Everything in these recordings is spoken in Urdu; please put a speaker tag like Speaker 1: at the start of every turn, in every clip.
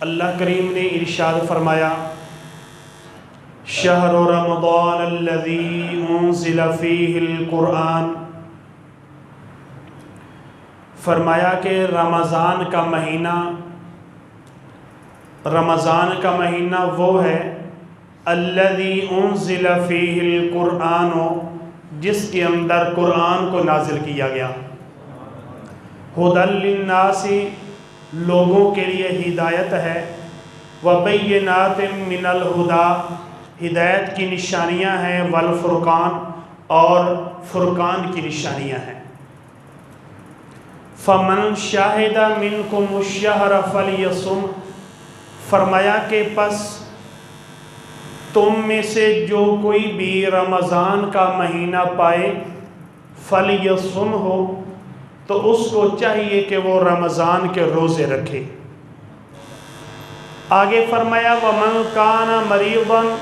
Speaker 1: اللہ کریم نے ارشاد فرمایا شہر رمضان الذی انزل فیہ القرآن، فرمایا کہ رمضان کا مہینہ وہ ہے الذی انزل فیہ القرآن، جس کے اندر قرآن کو نازل کیا گیا، ھدی للناس، لوگوں کے لیے ہدایت ہے، وبینات من الہدی، ہدایت کی نشانیاں ہیں، والفرقان، اور فرقان کی نشانیاں ہیں۔ فمن شاہد منکم الشہر فلیصم، فرمایا کہ پس تم میں سے جو کوئی بھی رمضان کا مہینہ پائے فلیصم ہو، تو اس کو چاہیے کہ وہ رمضان کے روزے رکھے۔ آگے فرمایا وَمَنْ كَانَ مَرِيضًا،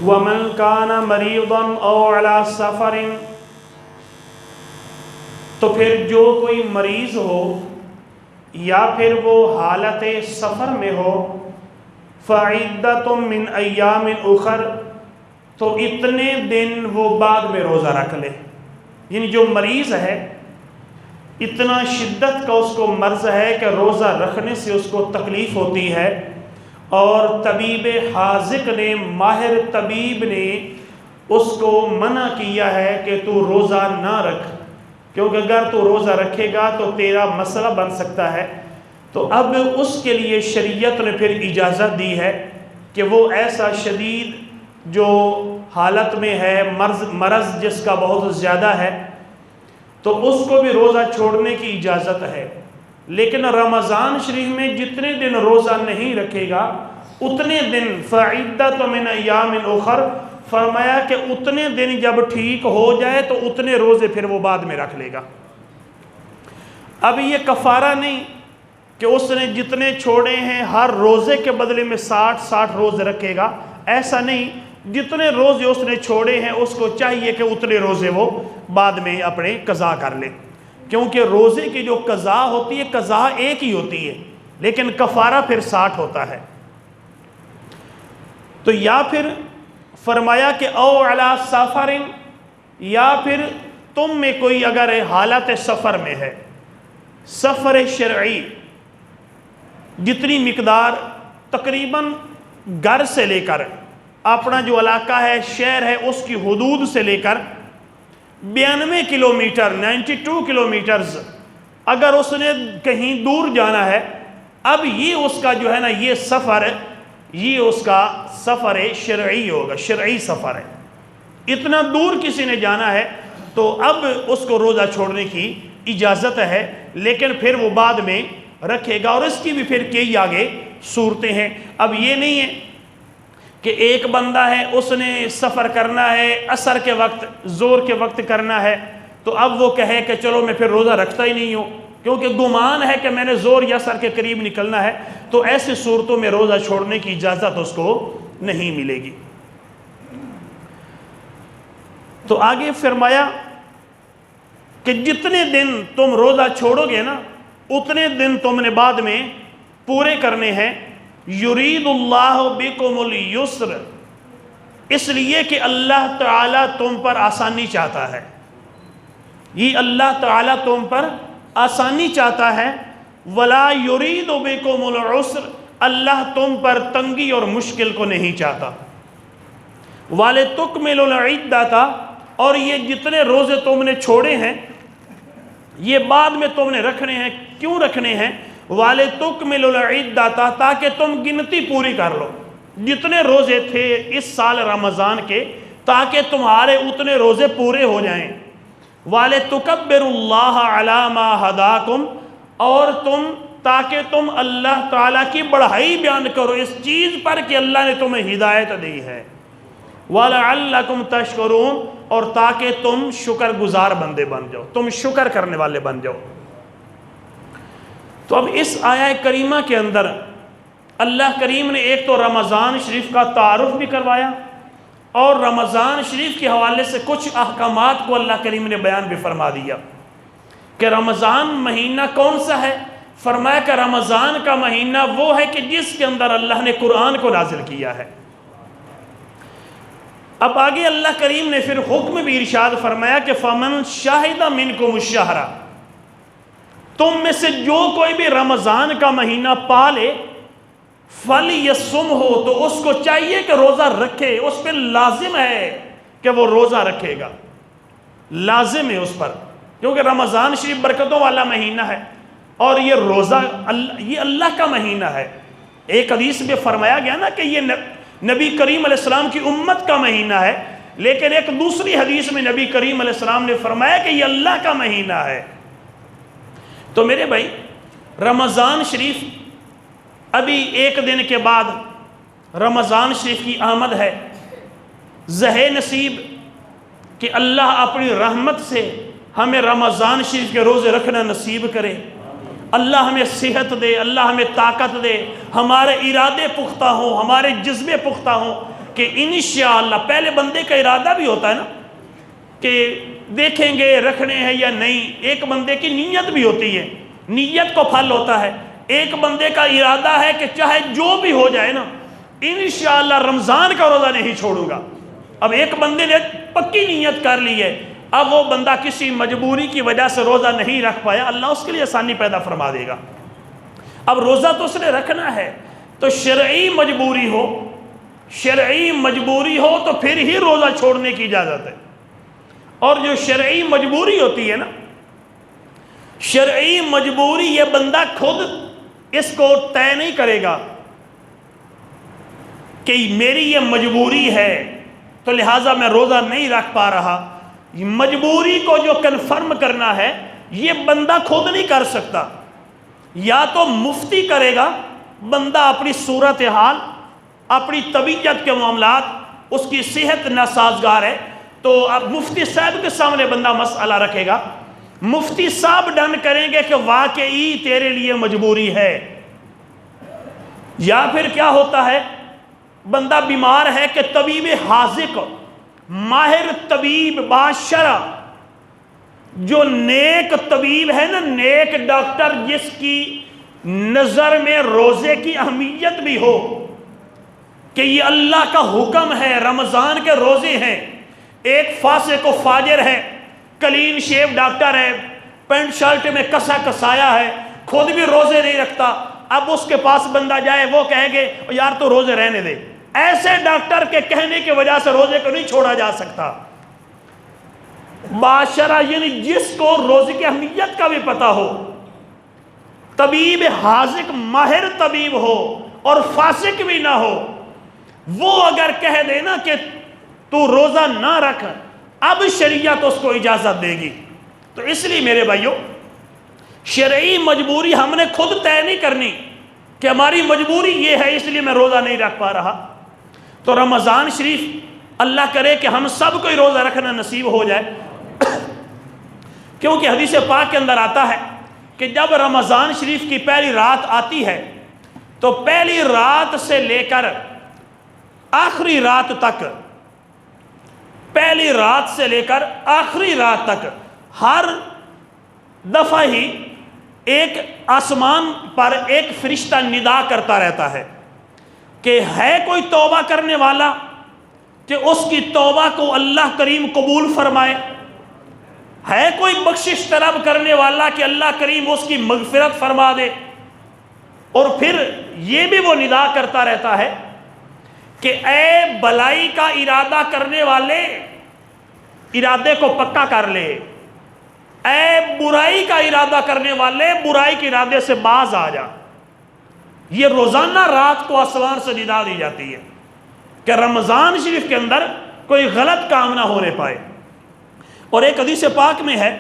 Speaker 1: وَمَنْ كَانَ مَرِيضًا أَوْ عَلَى سَفَرٍ، تو پھر جو کوئی مریض ہو یا پھر وہ حالت سفر میں ہو، فَعِدَّةٌ مِّنْ أَيَّامٍ أُخَرَ، تو اتنے دن وہ بعد میں روزہ رکھ لے۔ یعنی جو مریض ہے، اتنا شدت کا اس کو مرض ہے کہ روزہ رکھنے سے اس کو تکلیف ہوتی ہے، اور طبیب حاذق نے، ماہر طبیب نے اس کو منع کیا ہے کہ تو روزہ نہ رکھ، کیونکہ اگر تو روزہ رکھے گا تو تیرا مسئلہ بن سکتا ہے۔ تو اب اس کے لیے شریعت نے پھر اجازت دی ہے کہ وہ ایسا شدید جو حالت میں ہے، مرض جس کا بہت زیادہ ہے، تو اس کو بھی روزہ چھوڑنے کی اجازت ہے۔ لیکن رمضان شریف میں جتنے دن روزہ نہیں رکھے گا اتنے دن، فَعِدَّةٌ مِّنْ أَيَّامٍ أُخَرَ، فرمایا کہ اتنے دن جب ٹھیک ہو جائے تو اتنے روزے پھر وہ بعد میں رکھ لے گا۔ اب یہ کفارہ نہیں کہ اس نے جتنے چھوڑے ہیں ہر روزے کے بدلے میں 60 روزے رکھے گا، ایسا نہیں، جتنے روزے اس نے چھوڑے ہیں اس کو چاہیے کہ اتنے روزے وہ بعد میں اپنے قضا کر لے، کیونکہ روزے کی جو قضا ہوتی ہے، قضا ایک ہی ہوتی ہے لیکن کفارہ پھر 60 ہوتا ہے۔ تو یا پھر فرمایا کہ او علی سفر، یا پھر تم میں کوئی اگر حالت سفر میں ہے، سفر شرعی، جتنی مقدار تقریباً گھر سے لے کر اپنا جو علاقہ ہے، شہر ہے، اس کی حدود سے لے کر 92 کلومیٹر 92 کلومیٹرز اگر اس نے کہیں دور جانا ہے، اب یہ اس کا جو ہے نا یہ سفر، یہ اس کا سفر شرعی ہوگا، شرعی سفر ہے۔ اتنا دور کسی نے جانا ہے تو اب اس کو روزہ چھوڑنے کی اجازت ہے، لیکن پھر وہ بعد میں رکھے گا، اور اس کی بھی پھر کئی آگے صورتیں ہیں۔ اب یہ نہیں ہے کہ ایک بندہ ہے، اس نے سفر کرنا ہے، عصر کے وقت، زور کے وقت کرنا ہے، تو اب وہ کہے کہ چلو میں پھر روزہ رکھتا ہی نہیں ہوں، کیونکہ گمان ہے کہ میں نے زور یا عصر کے قریب نکلنا ہے، تو ایسی صورتوں میں روزہ چھوڑنے کی اجازت اس کو نہیں ملے گی۔ تو آگے فرمایا کہ جتنے دن تم روزہ چھوڑو گے نا اتنے دن تم نے بعد میں پورے کرنے ہیں۔ یرید اللہ بکم الیسر، اس لیے کہ اللہ تعالیٰ تم پر آسانی چاہتا ہے، یہ اللہ تعالیٰ تم پر آسانی چاہتا ہے۔ ولا یرید بکم العسر، اللہ تم پر تنگی اور مشکل کو نہیں چاہتا۔ وَلِتُکْمِلُ الْعِدَّةَ، اور یہ جتنے روزے تم نے چھوڑے ہیں یہ بعد میں تم نے رکھنے ہیں۔ کیوں رکھنے ہیں؟ وَلِتُکْمِلُ الْعِدَّةَ، تاکہ تم گنتی پوری کر لو، جتنے روزے تھے اس سال رمضان کے، تاکہ تمہارے اتنے روزے پورے ہو جائیں۔ وَلِتُكَبِّرُ اللَّهَ عَلَى مَا هَدَاكُمْ، اور تاکہ تم اللہ تعالیٰ کی بڑائی بیان کرو اس چیز پر کہ اللہ نے تمہیں ہدایت دی ہے۔ وَلَعَلَّكُمْ تَشْكُرُونَ، اور تاکہ تم شکر گزار بندے بن جاؤ، تم شکر کرنے والے بن جاؤ۔ تو اب اس آیہ کریمہ کے اندر اللہ کریم نے ایک تو رمضان شریف کا تعارف بھی کروایا، اور رمضان شریف کے حوالے سے کچھ احکامات کو اللہ کریم نے بیان بھی فرما دیا کہ رمضان مہینہ کون سا ہے؟ فرمایا کہ رمضان کا مہینہ وہ ہے کہ جس کے اندر اللہ نے قرآن کو نازل کیا ہے۔ اب آگے اللہ کریم نے پھر حکم بھی ارشاد فرمایا کہ فَمَنْ شَاهِدَ مِنْكُمُ الشَّهْرَ، تم میں سے جو کوئی بھی رمضان کا مہینہ پالے فَلْيَصُمْهُ، تو اس کو چاہیے کہ روزہ رکھے، اس پہ لازم ہے کہ وہ روزہ رکھے گا، لازم ہے اس پر، کیونکہ رمضان شریف برکتوں والا مہینہ ہے اور یہ روزہ یہ اللہ کا مہینہ ہے۔ ایک حدیث میں فرمایا گیا نا کہ یہ نبی کریم علیہ السلام کی امت کا مہینہ ہے، لیکن ایک دوسری حدیث میں نبی کریم علیہ السلام نے فرمایا کہ یہ اللہ کا مہینہ ہے۔ تو میرے بھائی، رمضان شریف ابھی ایک دن کے بعد رمضان شریف کی آمد ہے۔ زہے نصیب کہ اللہ اپنی رحمت سے ہمیں رمضان شریف کے روزے رکھنا نصیب کرے، اللہ ہمیں صحت دے، اللہ ہمیں طاقت دے، ہمارے ارادے پختہ ہوں، ہمارے جذبے پختہ ہوں کہ انشاءاللہ، پہلے بندے کا ارادہ بھی ہوتا ہے نا کہ دیکھیں گے رکھنے ہیں یا نہیں، ایک بندے کی نیت بھی ہوتی ہے، نیت کو پھل ہوتا ہے، ایک بندے کا ارادہ ہے کہ چاہے جو بھی ہو جائے نا انشاءاللہ رمضان کا روزہ نہیں چھوڑوں گا۔ اب ایک بندے نے پکی نیت کر لی ہے، اب وہ بندہ کسی مجبوری کی وجہ سے روزہ نہیں رکھ پایا، اللہ اس کے لیے آسانی پیدا فرما دے گا۔ اب روزہ تو اس نے رکھنا ہے، تو شرعی مجبوری ہو تو پھر ہی روزہ چھوڑنے کی اجازت ہے۔ اور جو شرعی مجبوری ہوتی ہے نا، شرعی مجبوری یہ بندہ خود اس کو طے نہیں کرے گا کہ میری یہ مجبوری ہے تو لہٰذا میں روزہ نہیں رکھ پا رہا۔ مجبوری کو جو کنفرم کرنا ہے یہ بندہ خود نہیں کر سکتا، یا تو مفتی کرے گا، بندہ اپنی صورتحال، اپنی طبیعت کے معاملات، اس کی صحت ناسازگار ہے تو اب مفتی صاحب کے سامنے بندہ مسئلہ رکھے گا، مفتی صاحب ڈن کریں گے کہ واقعی تیرے لیے مجبوری ہے۔ یا پھر کیا ہوتا ہے، بندہ بیمار ہے کہ طبیب حاذق، ماہر طبیب باشرع، جو نیک طبیب ہے نا، نیک ڈاکٹر، جس کی نظر میں روزے کی اہمیت بھی ہو کہ یہ اللہ کا حکم ہے، رمضان کے روزے ہیں، ایک فاسق و فاجر ہے، کلین شیو ڈاکٹر ہے، پینٹ شرٹ میں کسا کسایا ہے، خود بھی روزے نہیں رکھتا، اب اس کے پاس بندہ جائے وہ کہے گے یار تو روزے رہنے دے، ایسے ڈاکٹر کے کہنے کی وجہ سے روزے کو نہیں چھوڑا جا سکتا۔ باشرہ یعنی جس کو روزے کی اہمیت کا بھی پتہ ہو، طبیب حاذق ماہر طبیب ہو اور فاسق بھی نہ ہو، وہ اگر کہہ دے نا کہ تو روزہ نہ رکھ، اب شریعت اس کو اجازت دے گی۔ تو اس لیے میرے بھائیوں، شرعی مجبوری ہم نے خود طے نہیں کرنی کہ ہماری مجبوری یہ ہے اس لیے میں روزہ نہیں رکھ پا رہا۔ تو رمضان شریف اللہ کرے کہ ہم سب کو روزہ رکھنا نصیب ہو جائے، کیونکہ حدیث پاک کے اندر آتا ہے کہ جب رمضان شریف کی پہلی رات آتی ہے تو پہلی رات سے لے کر آخری رات تک، پہلی رات سے لے کر آخری رات تک ہر دفعہ ہی ایک آسمان پر ایک فرشتہ ندا کرتا رہتا ہے کہ ہے کوئی توبہ کرنے والا کہ اس کی توبہ کو اللہ کریم قبول فرمائے، ہے کوئی بخشش طلب کرنے والا کہ اللہ کریم اس کی مغفرت فرما دے۔ اور پھر یہ بھی وہ ندا کرتا رہتا ہے کہ اے بلائی کا ارادہ کرنے والے ارادے کو پکا کر لے، اے برائی کا ارادہ کرنے والے برائی کے ارادے سے باز آ جا۔ یہ روزانہ رات کو آسمان سے ندا دی جاتی ہے کہ رمضان شریف کے اندر کوئی غلط کام نہ ہونے پائے۔ اور ایک حدیث پاک میں ہے،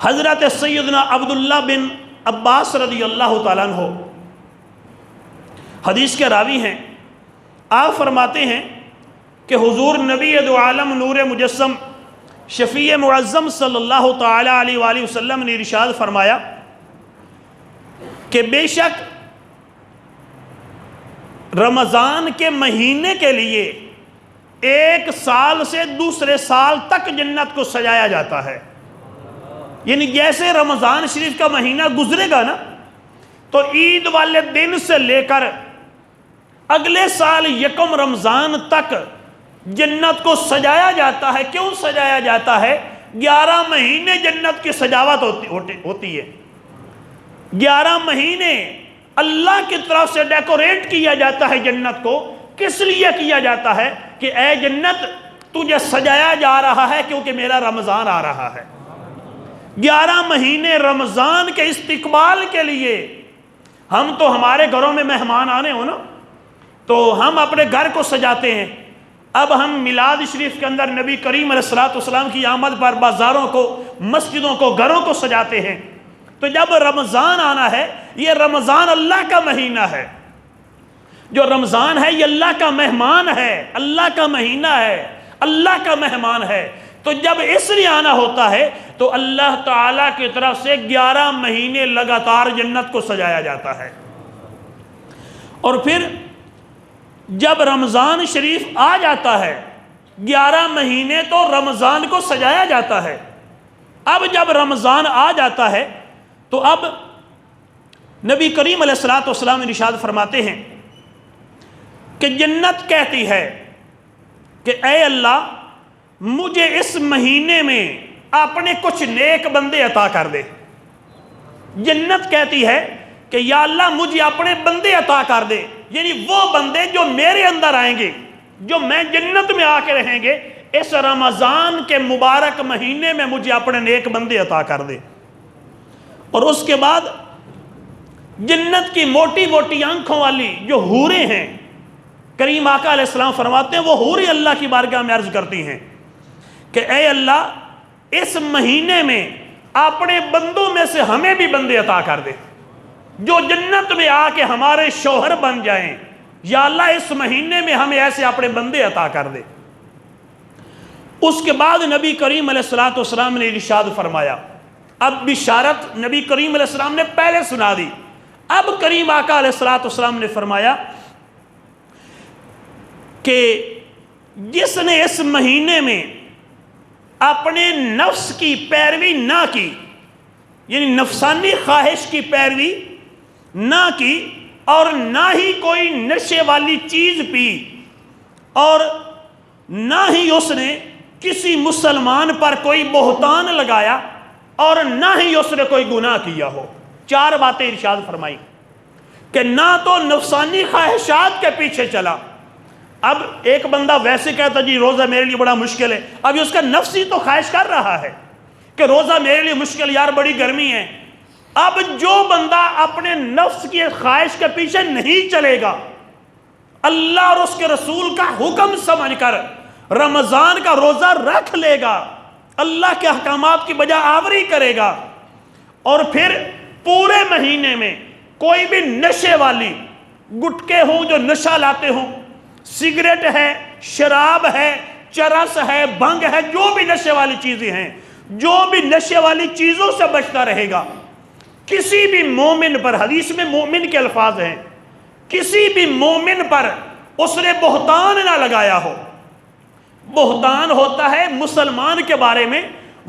Speaker 1: حضرت سیدنا عبداللہ بن عباس رضی اللہ تعالیٰ عنہ حدیث کے راوی ہیں، آپ فرماتے ہیں کہ حضور نبی دو عالم نور مجسم شفیع معظم صلی اللہ تعالیٰ علیہ وآلہ وسلم نے ارشاد فرمایا کہ بے شک رمضان کے مہینے کے لیے ایک سال سے دوسرے سال تک جنت کو سجایا جاتا ہے۔ یعنی جیسے رمضان شریف کا مہینہ گزرے گا نا تو عید والے دن سے لے کر اگلے سال یکم رمضان تک جنت کو سجایا جاتا ہے. کیوں سجایا جاتا ہے؟ 11 مہینے جنت کی سجاوٹ ہوتی ہے. 11 مہینے اللہ کی طرف سے ڈیکوریٹ کیا جاتا ہے جنت کو. کس لیے کیا جاتا ہے؟ کہ اے جنت تجھے سجایا جا رہا ہے کیونکہ میرا رمضان آ رہا ہے. 11 مہینے رمضان کے استقبال کے لیے ہم تو ہمارے گھروں میں مہمان آنے ہو نا تو ہم اپنے گھر کو سجاتے ہیں. اب ہم میلاد شریف کے اندر نبی کریم علیہ السلام کی آمد پر بازاروں کو، مسجدوں کو، گھروں کو سجاتے ہیں. تو جب رمضان آنا ہے، یہ رمضان اللہ کا مہینہ ہے. جو رمضان ہے یہ اللہ کا مہمان ہے، اللہ کا مہینہ ہے، اللہ کا مہمان ہے. تو جب اس لیے آنا ہوتا ہے تو اللہ تعالیٰ کی طرف سے 11 مہینے لگاتار جنت کو سجایا جاتا ہے. اور پھر جب رمضان شریف آ جاتا ہے 11 مہینے تو رمضان کو سجایا جاتا ہے. اب جب رمضان آ جاتا ہے تو اب نبی کریم علیہ السلام ارشاد فرماتے ہیں کہ جنت کہتی ہے کہ اے اللہ مجھے اس مہینے میں اپنے کچھ نیک بندے عطا کر دے. جنت کہتی ہے کہ یا اللہ مجھے اپنے بندے عطا کر دے، یعنی وہ بندے جو میرے اندر آئیں گے، جو میں جنت میں آ کے رہیں گے، اس رمضان کے مبارک مہینے میں مجھے اپنے نیک بندے عطا کر دے. اور اس کے بعد جنت کی موٹی موٹی آنکھوں والی جو حوریں ہیں، کریم آقا علیہ السلام فرماتے ہیں وہ حوریں اللہ کی بارگاہ میں عرض کرتی ہیں کہ اے اللہ اس مہینے میں اپنے بندوں میں سے ہمیں بھی بندے عطا کر دے جو جنت میں آ کے ہمارے شوہر بن جائیں. یا اللہ اس مہینے میں ہمیں ایسے اپنے بندے عطا کر دے. اس کے بعد نبی کریم علیہ السلام نے ارشاد فرمایا، اب بشارت نبی کریم علیہ السلام نے پہلے سنا دی، اب کریم آقا علیہ السلام نے فرمایا کہ جس نے اس مہینے میں اپنے نفس کی پیروی نہ کی، یعنی نفسانی خواہش کی پیروی نہ کی، اور نہ ہی کوئی نشے والی چیز پی، اور نہ ہی اس نے کسی مسلمان پر کوئی بہتان لگایا، اور نہ ہی اس نے کوئی گناہ کیا ہو. 4 باتیں ارشاد فرمائی کہ نہ تو نفسانی خواہشات کے پیچھے چلا. اب ایک بندہ ویسے کہتا جی روزہ میرے لیے بڑا مشکل ہے، اب اس کا نفسی تو خواہش کر رہا ہے کہ روزہ میرے لیے مشکل، یار بڑی گرمی ہے. اب جو بندہ اپنے نفس کی خواہش کے پیچھے نہیں چلے گا، اللہ اور اس کے رسول کا حکم سمجھ کر رمضان کا روزہ رکھ لے گا، اللہ کے احکامات کی بجا آوری کرے گا، اور پھر پورے مہینے میں کوئی بھی نشے والی گٹکے ہوں جو نشہ لاتے ہوں، سگریٹ ہے، شراب ہے، چرس ہے، بھنگ ہے، جو بھی نشے والی چیزیں ہیں، جو بھی نشے والی چیزوں سے بچتا رہے گا، کسی بھی مومن پر، حدیث میں مومن کے الفاظ ہیں، کسی بھی مومن پر اس نے بہتان نہ لگایا ہو. بہتان ہوتا ہے مسلمان کے بارے میں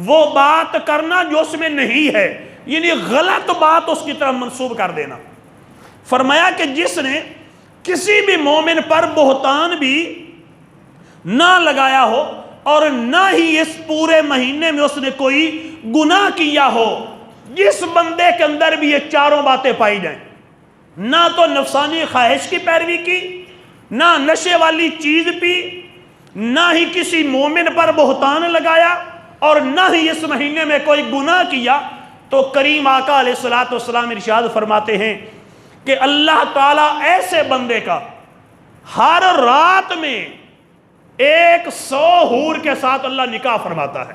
Speaker 1: وہ بات کرنا جو اس میں نہیں ہے، یعنی غلط بات اس کی طرف منسوب کر دینا. فرمایا کہ جس نے کسی بھی مومن پر بہتان بھی نہ لگایا ہو، اور نہ ہی اس پورے مہینے میں اس نے کوئی گناہ کیا ہو، جس بندے کے اندر بھی یہ 4 باتیں پائی جائیں، نہ تو نفسانی خواہش کی پیروی کی، نہ نشے والی چیز پی، نہ ہی کسی مومن پر بہتان لگایا، اور نہ ہی اس مہینے میں کوئی گناہ کیا، تو کریم آقا علیہ السلام ارشاد فرماتے ہیں کہ اللہ تعالیٰ ایسے بندے کا ہر رات میں 100 حور کے ساتھ اللہ نکاح فرماتا ہے.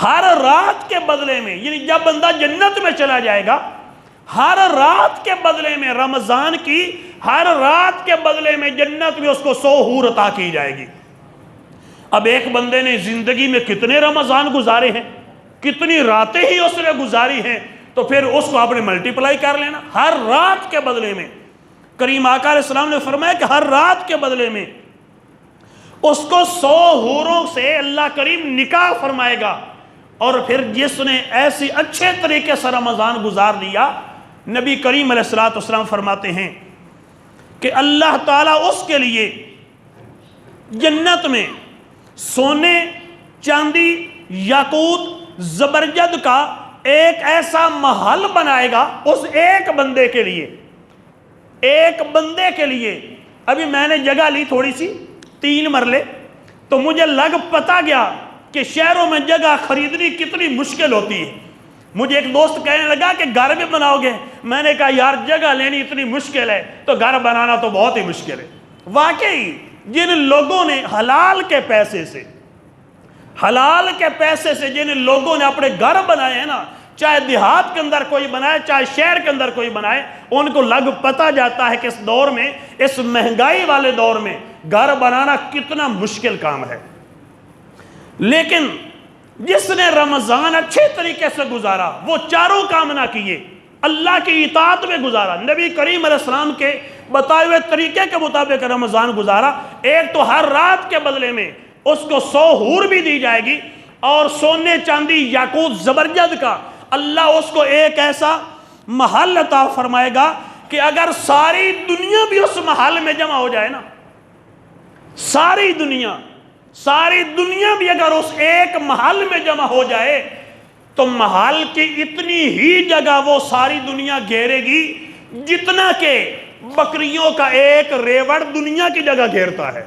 Speaker 1: ہر رات کے بدلے میں، یعنی جب بندہ جنت میں چلا جائے گا، ہر رات کے بدلے میں، رمضان کی ہر رات کے بدلے میں جنت میں اس کو 100 حور عطا کی جائے گی. اب ایک بندے نے زندگی میں کتنے رمضان گزارے ہیں، کتنی راتیں ہی اس نے گزاری ہیں، تو پھر اس کو آپ نے ملٹیپلائی کر لینا. ہر رات کے بدلے میں کریم آقا علیہ السلام نے فرمایا کہ ہر رات کے بدلے میں اس کو 100 حوروں سے اللہ کریم نکاح فرمائے گا. اور پھر جس نے ایسے اچھے طریقے سے رمضان گزار دیا، نبی کریم علیہ السلام فرماتے ہیں کہ اللہ تعالیٰ اس کے لیے جنت میں سونے، چاندی، یاقوت، زبرجد کا ایک ایسا محل بنائے گا اس ایک بندے کے لیے، ایک بندے کے لیے۔ ابھی میں نے جگہ لی تھوڑی سی 3 مرلے، تو مجھے پتا گیا کہ شہروں میں جگہ خریدنی کتنی مشکل ہوتی ہے۔ مجھے ایک دوست کہنے لگا کہ گھر بھی بناؤ گے؟ میں نے کہا یار جگہ لینی اتنی مشکل ہے تو گھر بنانا تو بہت ہی مشکل ہے۔ واقعی جن لوگوں نے حلال کے پیسے سے جن لوگوں نے اپنے گھر بنائے ہیں نا، چاہے دیہات کے اندر کوئی بنائے چاہے شہر کے اندر کوئی بنائے، ان کو پتا جاتا ہے کہ اس دور میں، اس مہنگائی والے دور میں گھر بنانا کتنا مشکل کام ہے۔ لیکن جس نے رمضان اچھے طریقے سے گزارا، وہ چاروں کام نہ کیے، اللہ کی اطاعت میں گزارا، نبی کریم علیہ السلام کے بتائے ہوئے طریقے کے مطابق رمضان گزارا، ایک تو ہر رات کے بدلے میں اس کو 100 حور بھی دی جائے گی، اور سونے، چاندی، یاقوت، زبرجد کا اللہ اس کو ایک ایسا محل عطا فرمائے گا کہ اگر ساری دنیا بھی اس محل میں جمع ہو جائے نا، ساری دنیا بھی اگر اس ایک محل میں جمع ہو جائے تو محل کی اتنی ہی جگہ وہ ساری دنیا گھیرے گی جتنا کہ بکریوں کا ایک ریوڑ دنیا کی جگہ گھیرتا ہے۔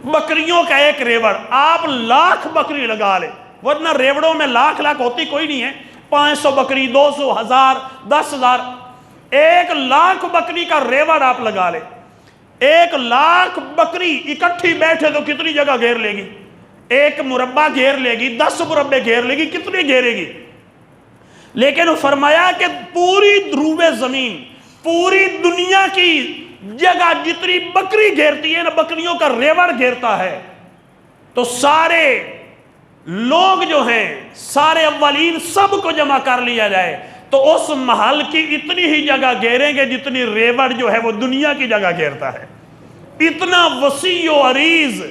Speaker 1: بکریوں کا ایک ریوڑ، آپ 1,00,000 بکری لگا لے، ورنہ ریوڑوں میں لاکھ ہوتی کوئی نہیں ہے، 500 بکری، 200، 1000، 10,000، 1,00,000 بکری کا ریوڑ آپ لگا لے، 1,00,000 بکری اکٹھی بیٹھے تو کتنی جگہ گھیر لے گی؟ 1 مربع گھیر لے گی، 10 مربع گھیر لے گی، کتنی گھیرے گی؟ لیکن فرمایا کہ پوری دروب زمین، پوری دنیا کی جگہ جتنی بکری گھیرتی ہے نا، بکریوں کا ریوڑ گھیرتا ہے، تو سارے لوگ جو ہیں، سارے اولین سب کو جمع کر لیا جائے تو اس محل کی اتنی ہی جگہ گھیریں گے جتنی ریوڑ جو ہے وہ دنیا کی جگہ گھیرتا ہے۔ اتنا وسیع و عریض،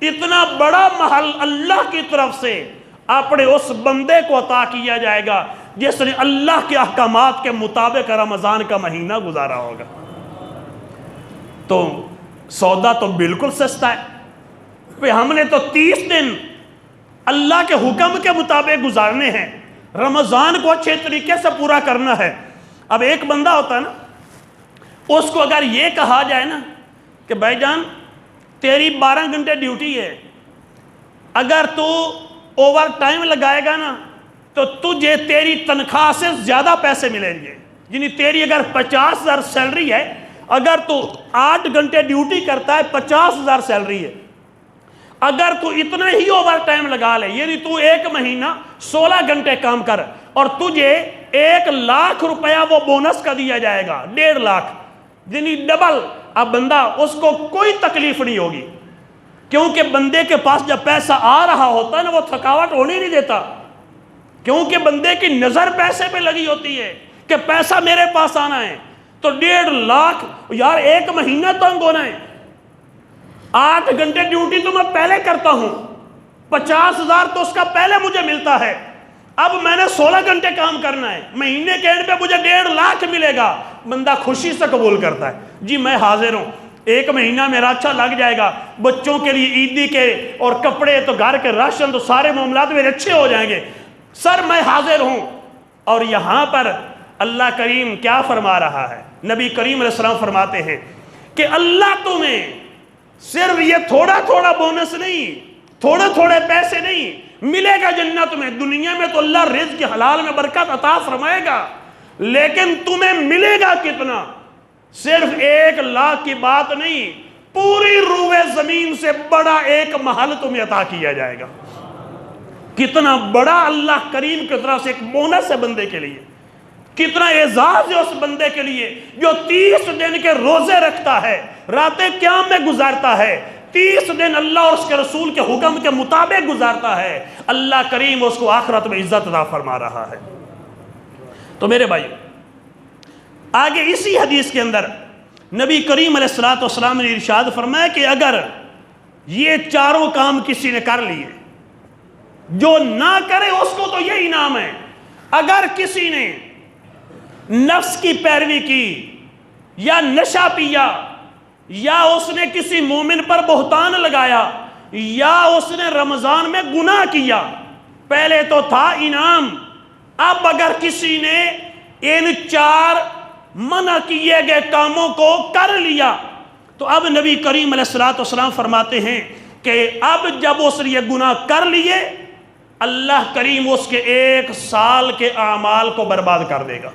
Speaker 1: اتنا بڑا محل اللہ کی طرف سے اپنے اس بندے کو عطا کیا جائے گا جس نے اللہ کے احکامات کے مطابق رمضان کا مہینہ گزارا ہوگا۔ تو سودا تو بالکل سستا ہے، ہم نے تو 30 دن اللہ کے حکم کے مطابق گزارنے ہیں، رمضان کو اچھے طریقے سے پورا کرنا ہے۔ اب ایک بندہ ہوتا ہے نا، اس کو اگر یہ کہا جائے نا کہ بھائی جان تیری 12 گھنٹے ڈیوٹی ہے، اگر تو اوور ٹائم لگائے گا نا تو تجھے تیری تنخواہ سے زیادہ پیسے ملیں گے، یعنی تیری اگر 50,000 سیلری ہے، اگر تو 8 گھنٹے ڈیوٹی کرتا ہے 50,000 سیلری ہے، اگر تو اتنا ہی اوور ٹائم لگا لے، یعنی تو ایک مہینہ 16 گھنٹے کام کر اور تجھے 1,00,000 روپیہ وہ بونس کا دیا جائے گا، 1.5 لاکھ، یعنی ڈبل۔ اب بندہ اس کو کوئی تکلیف نہیں ہوگی، کیونکہ بندے کے پاس جب پیسہ آ رہا ہوتا ہے نا، وہ تھکاوٹ ہونے نہیں دیتا، کیونکہ بندے کی نظر پیسے پہ لگی ہوتی ہے کہ پیسہ میرے پاس آنا ہے۔ تو 1.5 لاکھ یار ایک مہینہ تنگ ہونا ہے، 8 گھنٹے ڈیوٹی تو میں پہلے کرتا ہوں، 50,000 تو اس کا پہلے مجھے ملتا ہے، اب میں نے 16 گھنٹے کام کرنا ہے، مہینے کے اینڈ پہ مجھے 1.5 لاکھ ملے گا۔ بندہ خوشی سے قبول کرتا ہے، جی میں حاضر ہوں، ایک مہینہ میرا اچھا لگ جائے گا، بچوں کے لیے عیدی کے اور کپڑے تو گھر کے راشن تو سارے معاملات میرے اچھے ہو جائیں گے، سر میں حاضر ہوں۔ اور یہاں پر اللہ کریم کیا فرما رہا ہے؟ نبی کریم علیہ السلام فرماتے ہیں کہ اللہ تمہیں صرف یہ تھوڑا تھوڑا بونس نہیں، تھوڑے تھوڑے پیسے نہیں ملے گا جنت میں، دنیا میں تو اللہ رزق کے حلال میں برکت عطا فرمائے گا، لیکن تمہیں ملے گا کتنا؟ صرف 1,00,000 کی بات نہیں، پوری روئے زمین سے بڑا ایک محل تمہیں عطا کیا جائے گا۔ کتنا بڑا اللہ کریم کی طرف سے ایک بونس ہے بندے کے لیے، کتنا اعزاز ہے اس بندے کے لیے جو 30 دن کے روزے رکھتا ہے، راتیں قیام میں گزارتا ہے، 30 دن اللہ اور اس کے رسول کے حکم کے مطابق گزارتا ہے، اللہ کریم اس کو آخرت میں عزت عطا فرما رہا ہے۔ تو میرے بھائی آگے اسی حدیث کے اندر نبی کریم علیہ السلام نے ارشاد فرمایا کہ اگر یہ چاروں کام کسی نے کر لیے، جو نہ کرے اس کو تو یہ انعام ہے۔ اگر کسی نے نفس کی پیروی کی یا نشہ پیا یا اس نے کسی مومن پر بہتان لگایا یا اس نے رمضان میں گناہ کیا، پہلے تو تھا انعام، اب اگر کسی نے ان 4 منع کیے گئے کاموں کو کر لیا تو اب نبی کریم علیہ السلام فرماتے ہیں کہ اب جب اس نے یہ گناہ کر لیے، اللہ کریم اس کے 1 سال کے اعمال کو برباد کر دے گا۔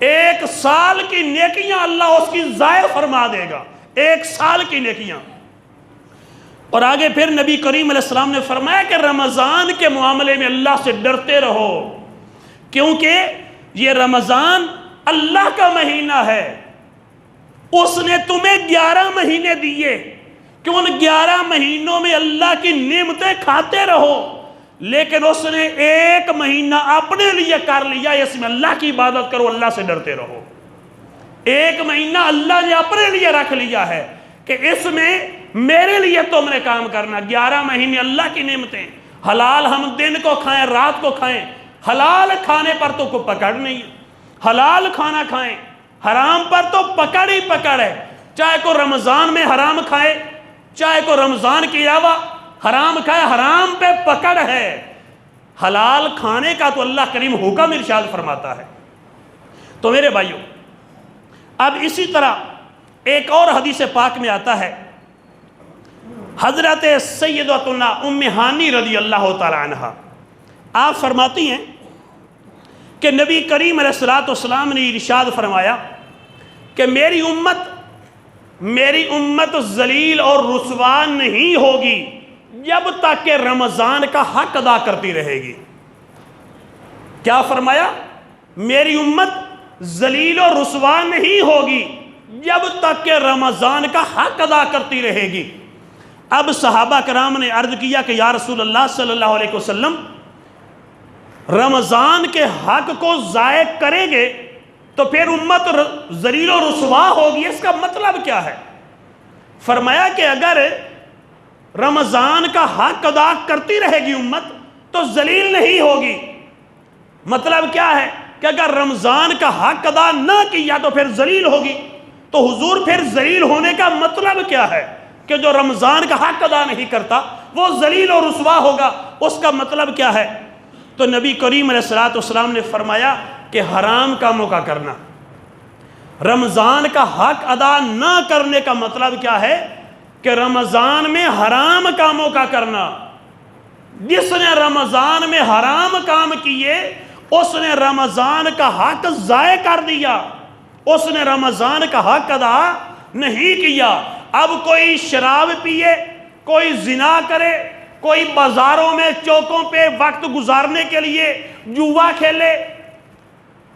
Speaker 1: 1 سال کی نیکیاں اللہ اس کی ضائع فرما دے گا، 1 سال کی نیکیاں۔ اور آگے پھر نبی کریم علیہ السلام نے فرمایا کہ رمضان کے معاملے میں اللہ سے ڈرتے رہو، کیونکہ یہ رمضان اللہ کا مہینہ ہے، اس نے تمہیں 11 مہینے دیے کہ ان 11 مہینوں میں اللہ کی نعمتیں کھاتے رہو، لیکن اس نے 1 مہینہ اپنے لیے کر لیا، اس میں اللہ کی عبادت کرو، اللہ سے ڈرتے رہو۔ 1 مہینہ اللہ نے اپنے لیے رکھ لیا ہے کہ اس میں میرے لیے تم نے کام کرنا۔ 11 مہینے اللہ کی نعمتیں، حلال ہم دن کو کھائیں رات کو کھائیں، حلال کھانے پر تو کوئی پکڑ نہیں، حلال کھانا کھائیں، حرام پر تو پکڑ ہی پکڑ ہے، چاہے کوئی رمضان میں حرام کھائے چاہے کوئی رمضان کے علاوہ حرام کھائے، حرام پہ پکڑ ہے۔ حلال کھانے کا تو اللہ کریم حکم ارشاد فرماتا ہے۔ تو میرے بھائیوں، اب اسی طرح ایک اور حدیث پاک میں آتا ہے، حضرت سیدتنا ام ہانی رضی اللہ تعالی عنہ آپ فرماتی ہیں کہ نبی کریم علیہ السلام نے ارشاد فرمایا کہ میری امت ذلیل اور رسوا نہیں ہوگی جب تک کہ رمضان کا حق ادا کرتی رہے گی۔ کیا فرمایا؟ میری امت ذلیل اور رسوا نہیں ہوگی جب تک کہ رمضان کا حق ادا کرتی رہے گی۔ اب صحابہ کرام نے عرض کیا کہ یا رسول اللہ صلی اللہ علیہ وسلم، رمضان کے حق کو ضائع کریں گے تو پھر امت ذلیل و رسوا ہوگی، اس کا مطلب کیا ہے؟ فرمایا کہ اگر رمضان کا حق ادا کرتی رہے گی امت تو ذلیل نہیں ہوگی۔ مطلب کیا ہے کہ اگر رمضان کا حق ادا نہ کیا تو پھر ذلیل ہوگی۔ تو حضور پھر ذلیل ہونے کا مطلب کیا ہے؟ کہ جو رمضان کا حق ادا نہیں کرتا وہ ذلیل و رسوا ہوگا، اس کا مطلب کیا ہے؟ تو نبی کریم علیہ السلام نے فرمایا کہ حرام کاموں کا کرنا۔ رمضان کا حق ادا نہ کرنے کا مطلب کیا ہے؟ کہ رمضان میں حرام کاموں کا کرنا۔ جس نے رمضان میں حرام کام کیے اس نے رمضان کا حق ضائع کر دیا، اس نے رمضان کا حق ادا نہیں کیا۔ اب کوئی شراب پیے، کوئی زنا کرے، کوئی بازاروں میں چوکوں پہ وقت گزارنے کے لیے جوا کھیلے،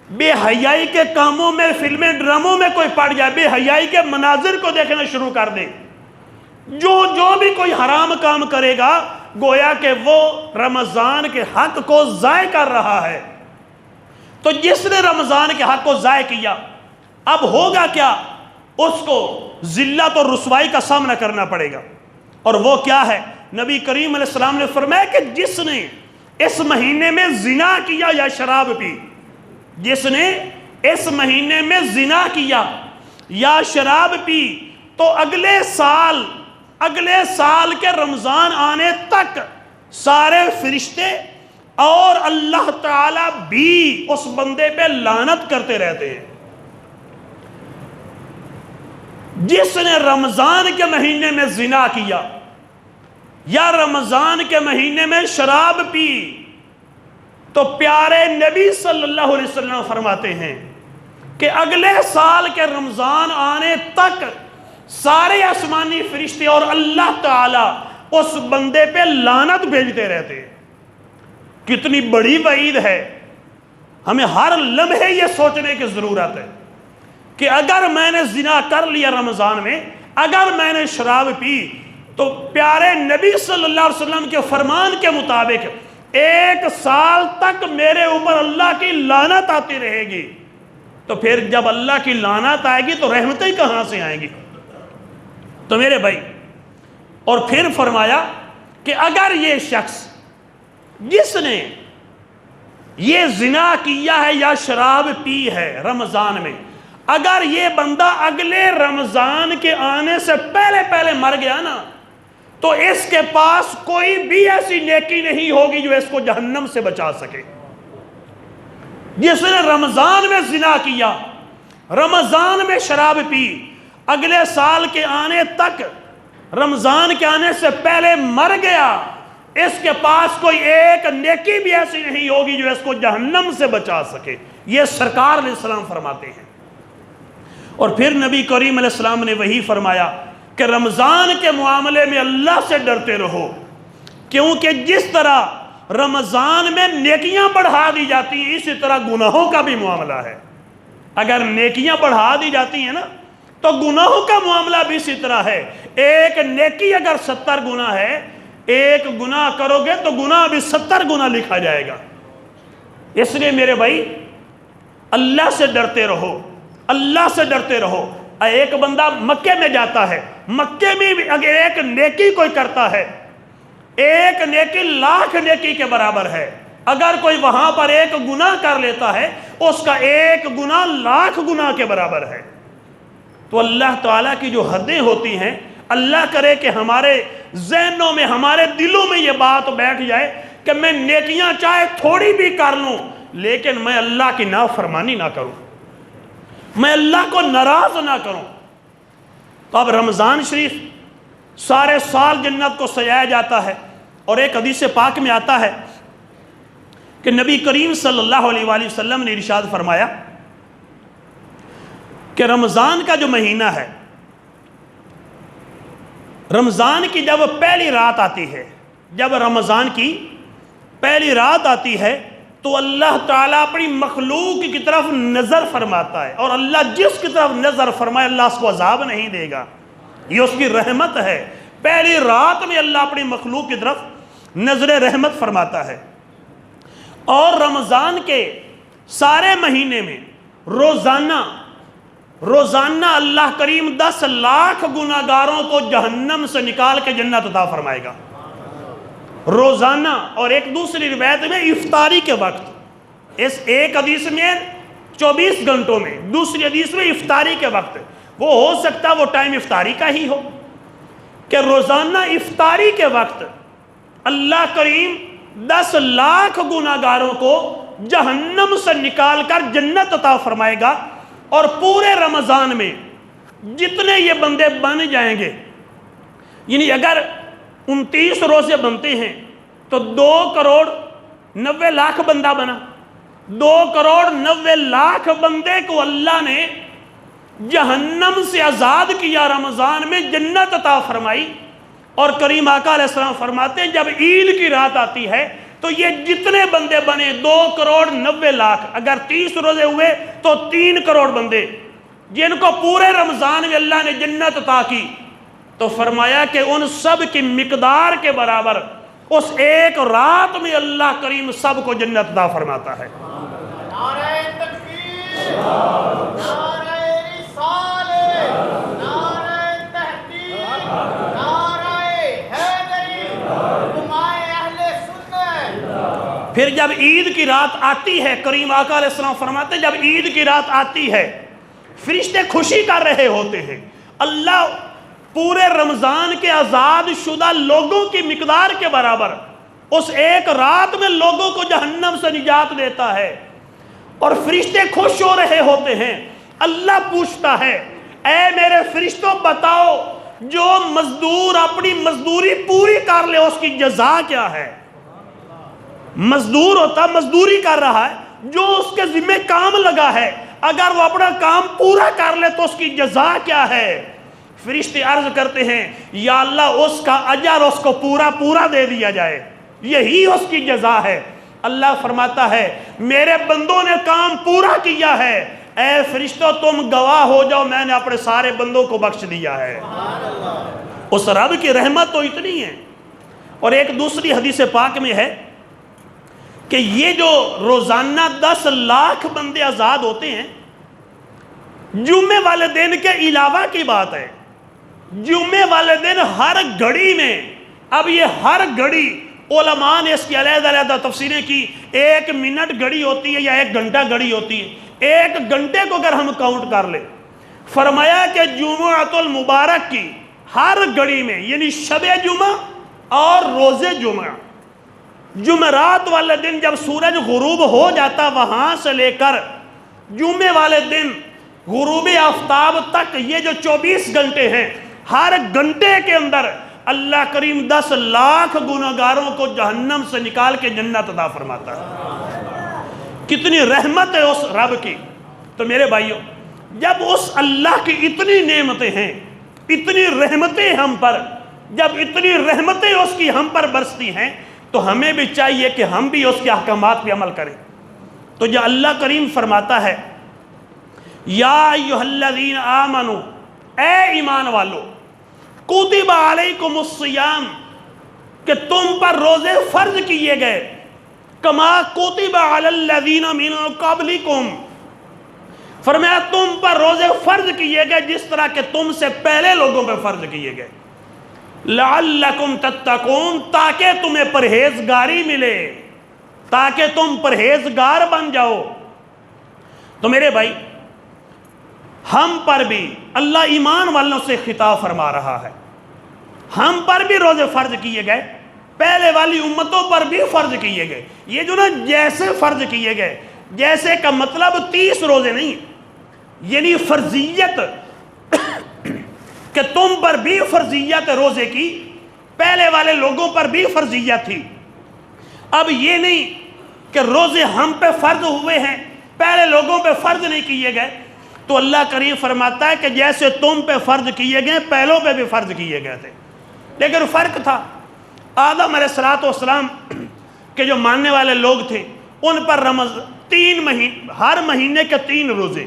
Speaker 1: بے حیائی کے کاموں میں، فلمیں ڈراموں میں کوئی پڑ جائے، بے حیائی کے مناظر کو دیکھنا شروع کر دے، جو بھی کوئی حرام کام کرے گا گویا کہ وہ رمضان کے حق کو ضائع کر رہا ہے۔ تو جس نے رمضان کے حق کو ضائع کیا اب ہوگا کیا؟ اس کو ذلت اور رسوائی کا سامنا کرنا پڑے گا، اور وہ کیا ہے؟ نبی کریم علیہ السلام نے فرمایا کہ جس نے اس مہینے میں زنا کیا یا شراب پی، جس نے اس مہینے میں زنا کیا یا شراب پی تو اگلے سال کے رمضان آنے تک سارے فرشتے اور اللہ تعالی بھی اس بندے پہ لعنت کرتے رہتے ہیں۔ جس نے رمضان کے مہینے میں زنا کیا یا رمضان کے مہینے میں شراب پی تو پیارے نبی صلی اللہ علیہ وسلم فرماتے ہیں کہ اگلے سال کے رمضان آنے تک سارے آسمانی فرشتے اور اللہ تعالی اس بندے پہ لعنت بھیجتے رہتے ہیں۔ کتنی بڑی وعید ہے! ہمیں ہر لمحے یہ سوچنے کی ضرورت ہے کہ اگر میں نے زنا کر لیا رمضان میں، اگر میں نے شراب پی، تو پیارے نبی صلی اللہ علیہ وسلم کے فرمان کے مطابق 1 سال تک میرے اوپر اللہ کی لعنت آتی رہے گی۔ تو پھر جب اللہ کی لعنت آئے گی تو رحمتیں کہاں سے آئیں گی؟ تو میرے بھائی، اور پھر فرمایا کہ اگر یہ شخص جس نے یہ زنا کیا ہے یا شراب پی ہے رمضان میں، اگر یہ بندہ اگلے رمضان کے آنے سے پہلے پہلے مر گیا نا، تو اس کے پاس کوئی بھی ایسی نیکی نہیں ہوگی جو اس کو جہنم سے بچا سکے۔ جس نے رمضان میں زنا کیا، رمضان میں شراب پی، اگلے سال کے آنے تک، رمضان کے آنے سے پہلے مر گیا، اس کے پاس کوئی ایک نیکی بھی ایسی نہیں ہوگی جو اس کو جہنم سے بچا سکے۔ یہ سرکار علیہ السلام فرماتے ہیں۔ اور پھر نبی کریم علیہ السلام نے وہی فرمایا کہ رمضان کے معاملے میں اللہ سے ڈرتے رہو، کیونکہ جس طرح رمضان میں نیکیاں بڑھا دی جاتی ہیں، اسی طرح گناہوں کا بھی معاملہ ہے۔ اگر نیکیاں بڑھا دی جاتی ہیں نا، تو گناہوں کا معاملہ بھی اسی طرح ہے۔ ایک نیکی اگر 70 گنا ہے، ایک گناہ کرو گے تو گناہ بھی 70 گنا لکھا جائے گا۔ اس لیے میرے بھائی، اللہ سے ڈرتے رہو، اللہ سے ڈرتے رہو۔ ایک بندہ مکے میں جاتا ہے، مکے میں بھی اگر ایک نیکی کوئی کرتا ہے، ایک نیکی 1,00,000 نیکی کے برابر ہے۔ اگر کوئی وہاں پر ایک گناہ کر لیتا ہے، اس کا ایک گناہ 1,00,000 گناہ کے برابر ہے۔ تو اللہ تعالیٰ کی جو حدیں ہوتی ہیں، اللہ کرے کہ ہمارے ذہنوں میں، ہمارے دلوں میں یہ بات بیٹھ جائے کہ میں نیکیاں چاہے تھوڑی بھی کر لوں، لیکن میں اللہ کی نافرمانی نہ کروں، میں اللہ کو ناراض نہ کروں۔ تو اب رمضان شریف سارے سال جنت کو سجایا جاتا ہے، اور ایک حدیث پاک میں آتا ہے کہ نبی کریم صلی اللہ علیہ وآلہ وسلم نے ارشاد فرمایا کہ رمضان کا جو مہینہ ہے، رمضان کی جب پہلی رات آتی ہے، جب رمضان کی پہلی رات آتی ہے تو اللہ تعالیٰ اپنی مخلوق کی طرف نظر فرماتا ہے، اور اللہ جس کی طرف نظر فرمائے اللہ اس کو عذاب نہیں دے گا، یہ اس کی رحمت ہے۔ پہلی رات میں اللہ اپنی مخلوق کی طرف نظر رحمت فرماتا ہے۔ اور رمضان کے سارے مہینے میں روزانہ اللہ کریم 10,00,000 گناہگاروں کو جہنم سے نکال کے جنت عطا فرمائے گا، روزانہ۔ اور ایک دوسری روایت میں افطاری کے وقت، اس ایک حدیث میں 24 گھنٹوں میں، دوسری حدیث میں افطاری کے وقت، وہ ہو سکتا وہ ٹائم افطاری کا ہی ہو، کہ روزانہ افطاری کے وقت اللہ کریم 10,00,000 گناہگاروں کو جہنم سے نکال کر جنت عطا فرمائے گا۔ اور پورے رمضان میں جتنے یہ بندے بن جائیں گے، یعنی اگر 29 روزے بنتے ہیں تو 2,90,00,000 بندہ بنا، 2,90,00,000 بندے کو اللہ نے جہنم سے آزاد کیا، رمضان میں جنت عطا فرمائی۔ اور کریم آقا علیہ السلام فرماتے ہیں جب عید کی رات آتی ہے تو یہ جتنے بندے بنے 2,90,00,000، اگر 30 روزے ہوئے تو 3 کروڑ بندے، جن کو پورے رمضان میں اللہ نے جنت عطا کی، تو فرمایا کہ ان سب کی مقدار کے برابر اس ایک رات میں اللہ کریم سب کو جنت عطا فرماتا ہے۔
Speaker 2: نعرہ تکبیر، نعرہ رسالت، نعرہ تحقیق، نعرہ حیدری، حمائے اہل سنت۔
Speaker 1: پھر جب عید کی رات آتی ہے، کریم آقا علیہ السلام فرماتے ہیں جب عید کی رات آتی ہے، فرشتے خوشی کر رہے ہوتے ہیں، اللہ پورے رمضان کے آزاد شدہ لوگوں کی مقدار کے برابر اس ایک رات میں لوگوں کو جہنم سے نجات دیتا ہے، اور فرشتے خوش ہو رہے ہوتے ہیں۔ اللہ پوچھتا ہے اے میرے فرشتوں بتاؤ جو مزدور اپنی مزدوری پوری کر لے اس کی جزا کیا ہے؟ مزدور ہوتا مزدوری کر رہا ہے، جو اس کے ذمہ کام لگا ہے، اگر وہ اپنا کام پورا کر لے تو اس کی جزا کیا ہے؟ فرشتے عرض کرتے ہیں یا اللہ اس کا اجر اس کو پورا دے دیا جائے، یہی اس کی جزا ہے۔ اللہ فرماتا ہے میرے بندوں نے کام پورا کیا ہے، اے فرشتوں تم گواہ ہو جاؤ میں نے اپنے سارے بندوں کو بخش دیا ہے۔ اس رب کی رحمت تو اتنی ہے۔ اور ایک دوسری حدیث پاک میں ہے کہ یہ جو روزانہ 10,00,000 بندے آزاد ہوتے ہیں، جمعے والے دن کے علاوہ کی بات ہے، جمعے والے دن ہر گھڑی میں، اب یہ ہر گھڑی علماء نے اس کی علیحدہ علیحدہ تفسیریں کی. 1 منٹ گھڑی ہوتی ہے یا 1 گھنٹہ گھڑی ہوتی ہے. 1 گھنٹے کو اگر ہم کاؤنٹ کر لیں، فرمایا کہ جمعۃ المبارک کی ہر گھڑی میں، یعنی شب جمعہ اور روز جمعہ، جمعرات والے دن جب سورج غروب ہو جاتا وہاں سے لے کر جمعے والے دن غروب آفتاب تک، یہ جو 24 گھنٹے ہیں، ہر گھنٹے کے اندر اللہ کریم 10 لاکھ گنہگاروں کو جہنم سے نکال کے جنت عطا فرماتا ہے. کتنی رحمت ہے اس رب کی. تو میرے بھائیوں، جب اس اللہ کی اتنی نعمتیں ہیں، اتنی رحمتیں ہم پر، جب اتنی رحمتیں اس کی ہم پر برستی ہیں، تو ہمیں بھی چاہیے کہ ہم بھی اس کے احکامات پہ عمل کریں. تو جو اللہ کریم فرماتا ہے، یا ایھا الذین آمنوا، اے ایمان والو، کتب علیکم الصیام، کہ تم پر روزے فرض کیے گئے، کما کتب علی الذین من قبلکم، فرمایا تم پر روزے فرض کیے گئے جس طرح کہ تم سے پہلے لوگوں پہ فرض کیے گئے، لعلکم تتقون، تاکہ تمہیں پرہیزگاری ملے، تاکہ تم پرہیزگار بن جاؤ. تو میرے بھائی، ہم پر بھی اللہ ایمان والوں سے خطاب فرما رہا ہے. ہم پر بھی روزے فرض کیے گئے، پہلے والی امتوں پر بھی فرض کیے گئے. یہ جو نا جیسے فرض کیے گئے، جیسے کا مطلب 30 روزے نہیں، یعنی فرضیت کہ تم پر بھی فرضیت روزے کی، پہلے والے لوگوں پر بھی فرضیت تھی. اب یہ نہیں کہ روزے ہم پہ فرض ہوئے ہیں، پہلے لوگوں پہ فرض نہیں کیے گئے. تو اللہ کریم فرماتا ہے کہ جیسے تم پہ فرض کیے گئے، پہلوں پہ بھی فرض کیے گئے تھے. لیکن فرق تھا، آدم علیہ السلام کے جو ماننے والے لوگ تھے، ان پر 3 مہینے، ہر مہینے کے 3 روزے،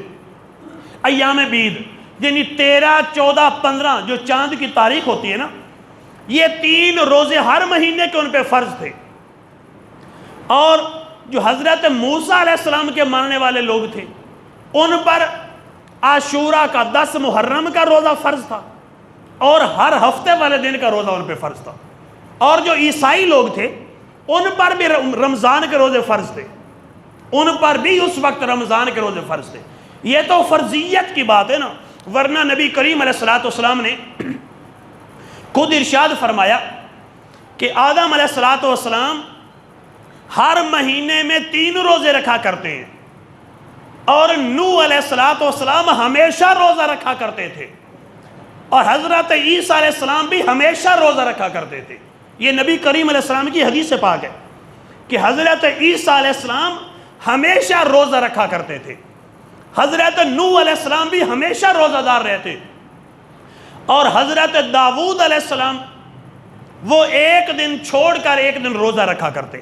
Speaker 1: ایام بید، یعنی 13، 14، 15 جو چاند کی تاریخ ہوتی ہے نا، یہ 3 روزے ہر مہینے کے ان پہ فرض تھے. اور جو حضرت موسیٰ علیہ السلام کے ماننے والے لوگ تھے، ان پر عاشورہ کا 10 محرم کا روزہ فرض تھا، اور ہر ہفتے والے دن کا روزہ ان پہ فرض تھا. اور جو عیسائی لوگ تھے، ان پر بھی رمضان کے روزے فرض تھے، ان پر بھی اس وقت رمضان کے روزے فرض تھے. یہ تو فرضیت کی بات ہے نا، ورنہ نبی کریم علیہ السلام نے خود ارشاد فرمایا کہ آدم علیہ السلام ہر مہینے میں 3 روزے رکھا کرتے ہیں، اور نوح علیہ السلام ہمیشہ روزہ رکھا کرتے تھے، اور حضرت عیسیٰ علیہ السلام بھی ہمیشہ روزہ رکھا کرتے تھے. یہ نبی کریم علیہ السلام کی حدیث پاک ہے کہ حضرت عیسیٰ علیہ السلام ہمیشہ روزہ رکھا کرتے تھے، حضرت نوح علیہ السلام بھی ہمیشہ روزہ دار رہتے، اور حضرت داؤد علیہ السلام وہ 1 دن چھوڑ کر 1 دن روزہ رکھا کرتے،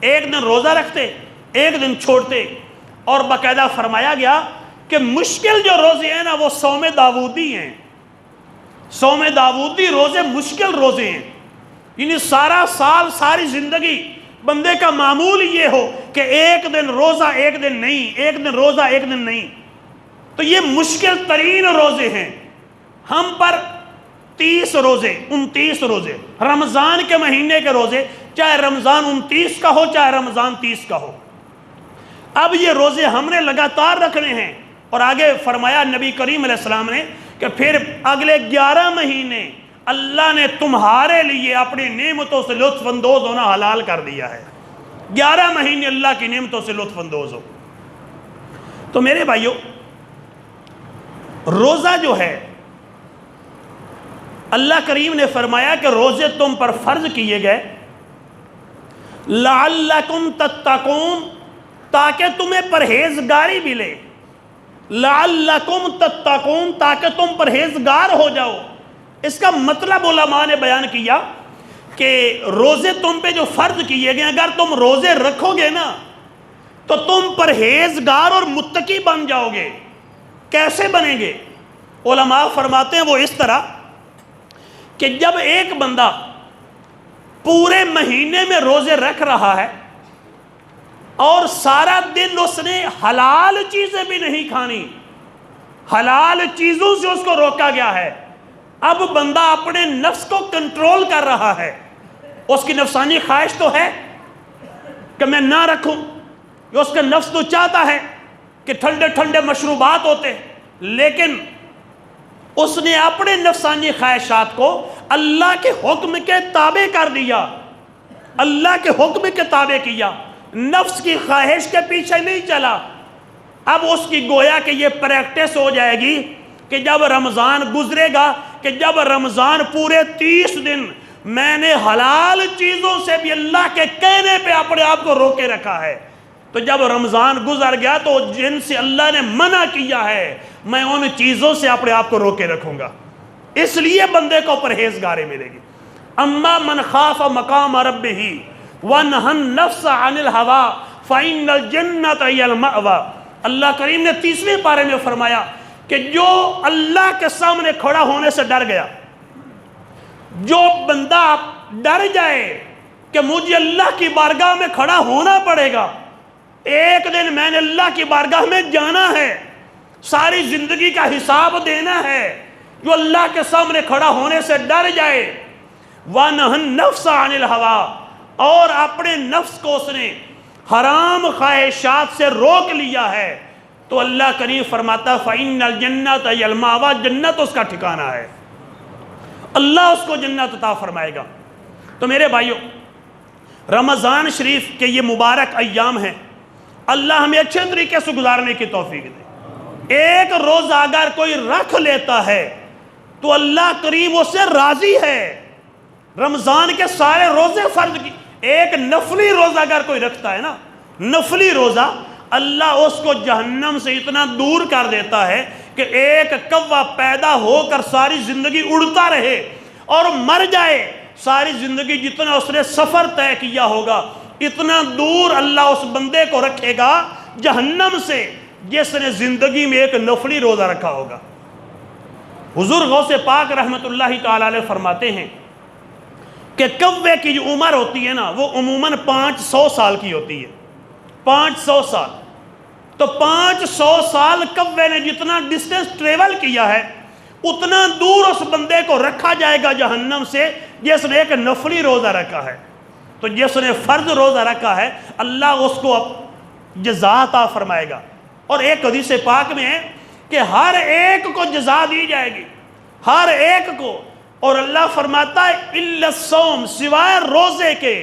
Speaker 1: 1 دن روزہ رکھتے، 1 دن چھوڑتے. اور باقاعدہ فرمایا گیا کہ مشکل جو روزے ہیں نا وہ صوم داودی ہیں. صوم داودی روزے مشکل روزے ہیں، یعنی سارا سال، ساری زندگی بندے کا معمول یہ ہو کہ 1 دن روزہ 1 دن نہیں، 1 دن روزہ 1 دن نہیں. تو یہ مشکل ترین روزے ہیں. ہم پر 30 روزے، 29 روزے، رمضان کے مہینے کے روزے، چاہے رمضان 29 کا ہو چاہے رمضان 30 کا ہو. اب یہ روزے ہم نے لگاتار رکھنے ہیں. اور آگے فرمایا نبی کریم علیہ السلام نے کہ پھر اگلے 11 مہینے اللہ نے تمہارے لیے اپنی نعمتوں سے لطف اندوز ہونا حلال کر دیا ہے. 11 مہینے اللہ کی نعمتوں سے لطف اندوز ہو. تو میرے بھائیو، روزہ جو ہے اللہ کریم نے فرمایا کہ روزے تم پر فرض کیے گئے، لعلکم تتقون، تاکہ تمہیں پرہیزگاری ملے. لعلکم تتقون، تاکہ تم پرہیزگار ہو جاؤ. اس کا مطلب علماء نے بیان کیا کہ روزے تم پہ جو فرض کیے گئے، اگر تم روزے رکھو گے نا تو تم پرہیزگار اور متقی بن جاؤ گے. کیسے بنیں گے؟ علماء فرماتے ہیں وہ اس طرح کہ جب ایک بندہ پورے مہینے میں روزے رکھ رہا ہے اور سارا دن اس نے حلال چیزیں بھی نہیں کھانی، حلال چیزوں سے اس کو روکا گیا ہے، اب بندہ اپنے نفس کو کنٹرول کر رہا ہے، اس کی نفسانی خواہش تو ہے کہ میں نہ رکھوں، اس کا نفس تو چاہتا ہے کہ ٹھنڈے ٹھنڈے مشروبات ہوتے، لیکن اس نے اپنے نفسانی خواہشات کو اللہ کے حکم کے تابع کر دیا، اللہ کے حکم کے تابع کیا، نفس کی خواہش کے پیچھے نہیں چلا۔ اب اس کی گویا کہ یہ پریکٹس ہو جائے گی کہ جب رمضان گزرے گا، کہ جب رمضان پورے 30 دن میں نے حلال چیزوں سے بھی اللہ کے کہنے پہ اپنے آپ کو روکے رکھا ہے، تو جب رمضان گزر گیا تو جن سے اللہ نے منع کیا ہے میں ان چیزوں سے اپنے آپ کو روکے رکھوں گا۔ اس لیے بندے کو پرہیزگاری ملے گی۔ اما من خاف مقام ربہ ونہى النفس عن الہویٰ فإن الجنۃ ہی المأویٰ۔ اللہ کریم نے 30ویں پارے میں فرمایا کہ جو اللہ کے سامنے کھڑا ہونے سے ڈر گیا، جو بندہ ڈر جائے کہ مجھے اللہ کی بارگاہ میں کھڑا ہونا پڑے گا، ایک دن میں نے اللہ کی بارگاہ میں جانا ہے، ساری زندگی کا حساب دینا ہے، جو اللہ کے سامنے کھڑا ہونے سے ڈر جائے، وَنَهَى النَّفْسَ عَنِ الْهَوَىٰ، اور اپنے نفس کو اس نے حرام خواہشات سے روک لیا ہے، تو اللہ کریم فرماتا فَإِنَّ الْجَنَّةَ هِيَ الْمَأْوَىٰ، جنت اس کا ٹھکانہ ہے، اللہ اس کو جنت عطا فرمائے گا۔ تو میرے بھائیوں، رمضان شریف کے یہ مبارک ایام ہیں، اللہ ہمیں اچھے طریقے سے گزارنے کی توفیق دے۔ ایک روزہ اگر کوئی رکھ لیتا ہے تو اللہ کریم اس سے راضی ہے۔ رمضان کے سارے روزے فرض کی، ایک نفلی روزہ اگر کوئی رکھتا ہے نا، نفلی روزہ، اللہ اس کو جہنم سے اتنا دور کر دیتا ہے کہ ایک کوا پیدا ہو کر ساری زندگی اڑتا رہے اور مر جائے، ساری زندگی جتنا اس نے سفر طے کیا ہوگا اتنا دور اللہ اس بندے کو رکھے گا جہنم سے، جس نے زندگی میں ایک نفلی روزہ رکھا ہوگا۔ حضور غوث پاک رحمت اللہ تعالیٰ علیہ فرماتے ہیں کہ کوے کی جو عمر ہوتی ہے نا، وہ عموماً 500 سال کی ہوتی ہے، 500 سال۔ تو 500 سال کوے نے جتنا ڈسٹنس ٹریول کیا ہے اتنا دور اس بندے کو رکھا جائے گا جہنم سے جس نے ایک نفلی روزہ رکھا ہے۔ تو جس نے فرض روزہ رکھا ہے اللہ اس کو جزا عطا فرمائے گا۔ اور ایک حدیث پاک میں ہے کہ ہر ایک کو جزا دی جائے گی، ہر ایک کو، اور اللہ فرماتا ہے الا الصوم، سوائے روزے کے،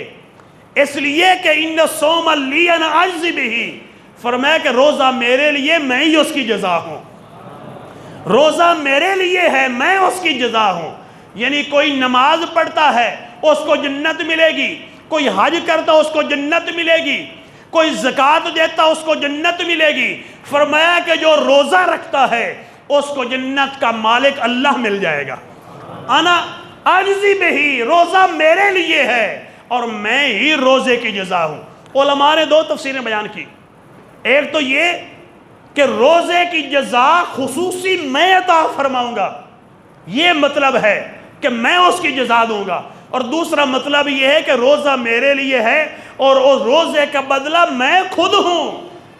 Speaker 1: اس لیے کہ ان الصوم لی انا اجزی بہ، فرمایا کہ روزہ میرے لیے، میں ہی اس کی جزا ہوں، روزہ میرے لیے ہے، میں اس کی جزا ہوں۔ یعنی کوئی نماز پڑھتا ہے اس کو جنت ملے گی، کوئی حج کرتا اس کو جنت ملے گی، کوئی زکوٰۃ دیتا اس کو جنت ملے گی۔ فرمایا کہ جو روزہ رکھتا ہے اس کو جنت کا مالک اللہ مل جائے گا۔ انا اجزی بہ، روزہ میرے لیے ہے اور میں ہی روزے کی جزا ہوں۔ علماء نے 2 تفسیریں بیان کی، ایک تو یہ کہ روزے کی جزا خصوصی میں عطا فرماؤں گا، یہ مطلب ہے کہ میں اس کی جزا دوں گا، اور دوسرا مطلب یہ ہے کہ روزہ میرے لیے ہے اور اس روزے کا بدلہ میں خود ہوں،